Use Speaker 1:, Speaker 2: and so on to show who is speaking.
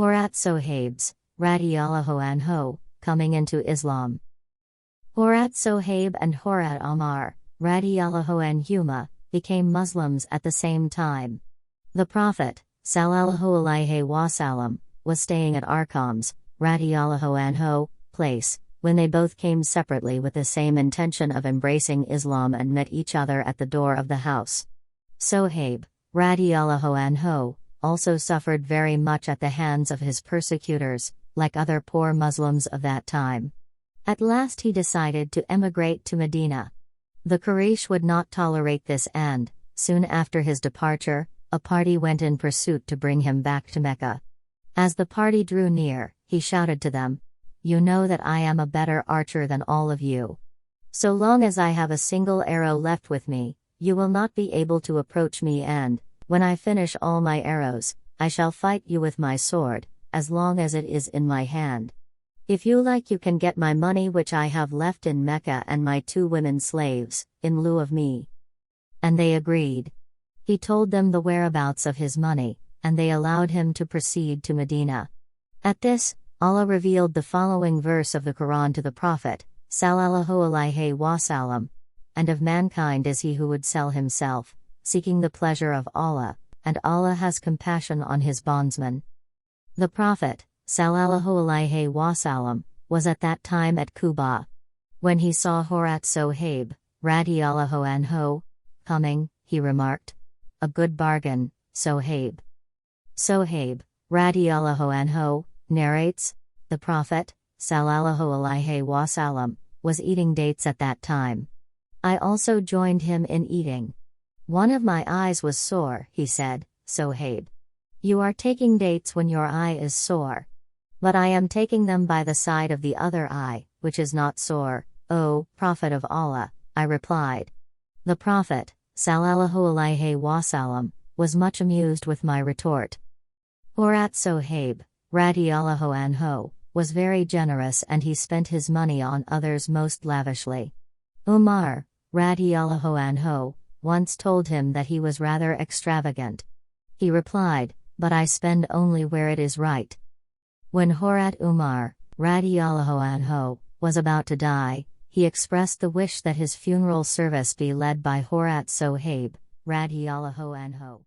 Speaker 1: Hadhrat Sohaib's, Radhiyallaho anho, coming into Islam. Hadhrat Sohaib and Hadhrat Amaal, Radhiyallaho anhuma, became Muslims at the same time. The Prophet, Sallallahu Alaihi Wasallam, was staying at Arqam's, Radhiyallaho anho, place, when they both came separately with the same intention of embracing Islam and met each other at the door of the house. Sohaib, Radhiyallaho anho, also suffered very much at the hands of his persecutors, like other poor Muslims of that time. At last he decided to emigrate to Medina. The Quraysh would not tolerate this and, soon after his departure, a party went in pursuit to bring him back to Mecca. As the party drew near, he shouted to them, "You know that I am a better archer than all of you. So long as I have a single arrow left with me, you will not be able to approach me and, when I finish all my arrows, I shall fight you with my sword, as long as it is in my hand. If you like you can get my money which I have left in Mecca and my 2 women slaves, in lieu of me." And they agreed. He told them the whereabouts of his money, and they allowed him to proceed to Medina. At this, Allah revealed the following verse of the Quran to the Prophet, Sallallahu Alaihi Wasallam, "And of mankind is he who would sell himself, seeking the pleasure of Allah, and Allah has compassion on his bondsman." The Prophet, Sallallahu Alaihi Wasallam, was at that time at Quba. When he saw Hadhrat Sohaib, Radhiyallaho anho, coming, he remarked, "A good bargain, Sohaib." Sohaib, Radhiyallaho anho, narrates, "The Prophet, Sallallahu Alaihi Wasallam, was eating dates at that time. I also joined him in eating. One of my eyes was sore," he said, "Sohaib. You are taking dates when your eye is sore. But I am taking them by the side of the other eye, which is not sore, O Prophet of Allah," I replied. The Prophet, Sallallahu Alaihi Wasallam, was much amused with my retort. Hadhrat Sohaib, Radhiyallaho anho, was very generous and he spent his money on others most lavishly. Umar, Radhiyallaho anho, once told him that he was rather extravagant. He replied, "But I spend only where it is right." When Hadhrat Umar, Radhiyallaho anho, was about to die, he expressed the wish that his funeral service be led by Hadhrat Sohaib, Radhiyallaho anho.